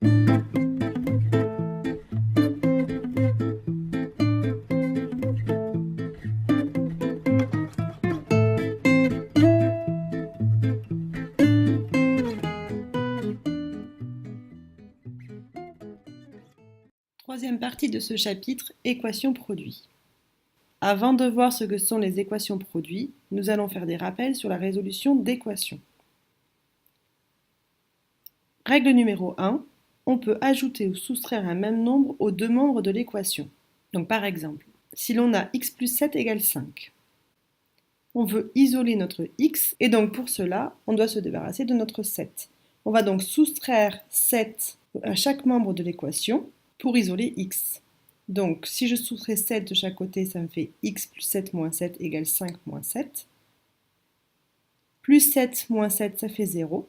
Troisième partie de ce chapitre, équations produits. Avant de voir ce que sont les équations produits, nous allons faire des rappels sur la résolution d'équations. Règle numéro 1, on peut ajouter ou soustraire un même nombre aux deux membres de l'équation. Donc par exemple, si l'on a x plus 7 égale 5, on veut isoler notre x et donc pour cela, on doit se débarrasser de notre 7. On va donc soustraire 7 à chaque membre de l'équation pour isoler x. Donc, si je soustrais 7 de chaque côté, ça me fait x plus 7 moins 7 égale 5 moins 7. Plus 7 moins 7, ça fait 0.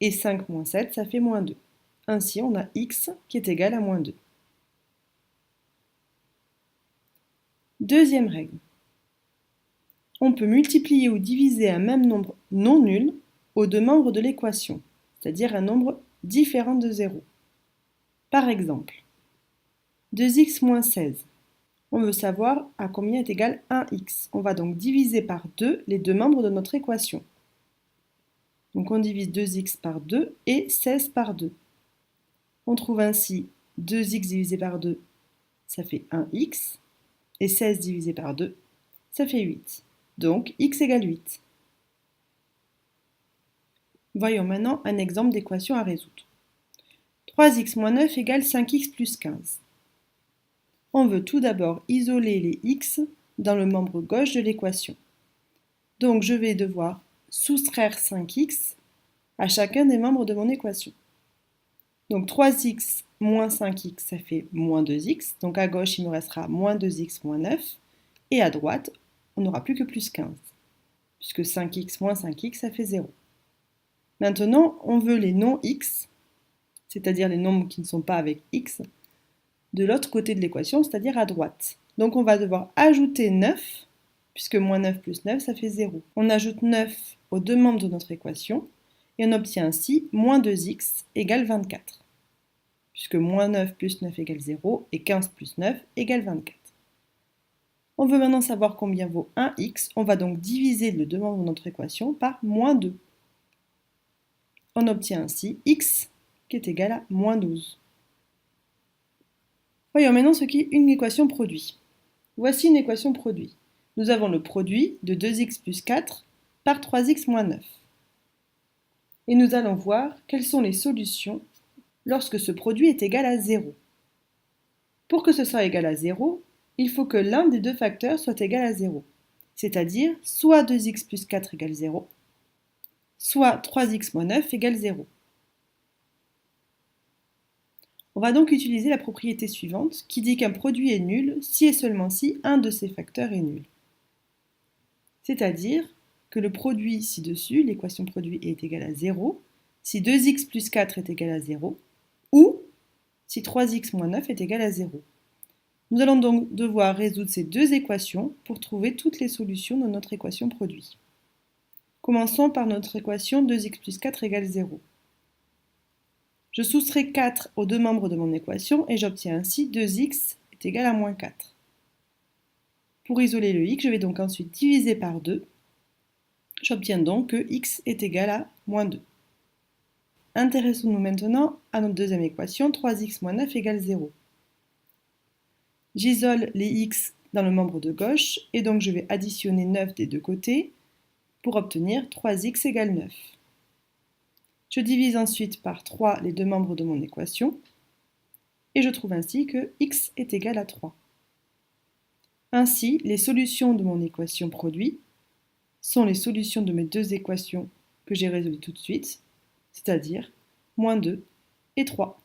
Et 5 moins 7, ça fait moins 2. Ainsi, on a x qui est égal à moins 2. Deuxième règle. On peut multiplier ou diviser un même nombre non nul aux deux membres de l'équation, c'est-à-dire un nombre différent de 0. Par exemple, 2x moins 16. On veut savoir à combien est égal 1x. On va donc diviser par 2 les deux membres de notre équation. Donc on divise 2x par 2 et 16 par 2. On trouve ainsi 2x divisé par 2, ça fait 1x, et 16 divisé par 2, ça fait 8. Donc x égale 8. Voyons maintenant un exemple d'équation à résoudre. 3x moins 9 égale 5x plus 15. On veut tout d'abord isoler les x dans le membre gauche de l'équation. Donc je vais devoir soustraire 5x à chacun des membres de mon équation. Donc 3x moins 5x, ça fait moins 2x. Donc à gauche, il me restera moins 2x moins 9. Et à droite, on n'aura plus que plus 15. Puisque 5x moins 5x, ça fait 0. Maintenant, on veut les non-x, c'est-à-dire les nombres qui ne sont pas avec x, de l'autre côté de l'équation, c'est-à-dire à droite. Donc on va devoir ajouter 9, puisque moins 9 plus 9, ça fait 0. On ajoute 9 aux deux membres de notre équation, et on obtient ainsi moins 2x égale 24. Puisque moins 9 plus 9 égale 0, et 15 plus 9 égale 24. On veut maintenant savoir combien vaut 1x, on va donc diviser les deux membres de notre équation par moins 2. On obtient ainsi x qui est égal à moins 12. Voyons maintenant ce qu'est une équation produit. Voici une équation produit. Nous avons le produit de 2x plus 4 par 3x moins 9. Et nous allons voir quelles sont les solutions lorsque ce produit est égal à 0. Pour que ce soit égal à 0, il faut que l'un des deux facteurs soit égal à 0. C'est-à-dire soit 2x plus 4 égale 0, soit 3x moins 9 égale 0. On va donc utiliser la propriété suivante qui dit qu'un produit est nul si et seulement si un de ses facteurs est nul. C'est-à-dire que le produit ci-dessus, l'équation produit est égale à 0, si 2x plus 4 est égal à 0, ou si 3x moins 9 est égal à 0. Nous allons donc devoir résoudre ces deux équations pour trouver toutes les solutions de notre équation produit. Commençons par notre équation 2x plus 4 égale 0. Je soustrais 4 aux deux membres de mon équation et j'obtiens ainsi 2x est égal à moins 4. Pour isoler le x, je vais donc ensuite diviser par 2. J'obtiens donc que x est égal à moins 2. Intéressons-nous maintenant à notre deuxième équation, 3x moins 9 égale 0. J'isole les x dans le membre de gauche et donc je vais additionner 9 des deux côtés pour obtenir 3x égale 9. Je divise ensuite par 3 les deux membres de mon équation et je trouve ainsi que x est égal à 3. Ainsi, les solutions de mon équation produit sont les solutions de mes deux équations que j'ai résolues tout de suite, c'est-à-dire moins 2 et 3.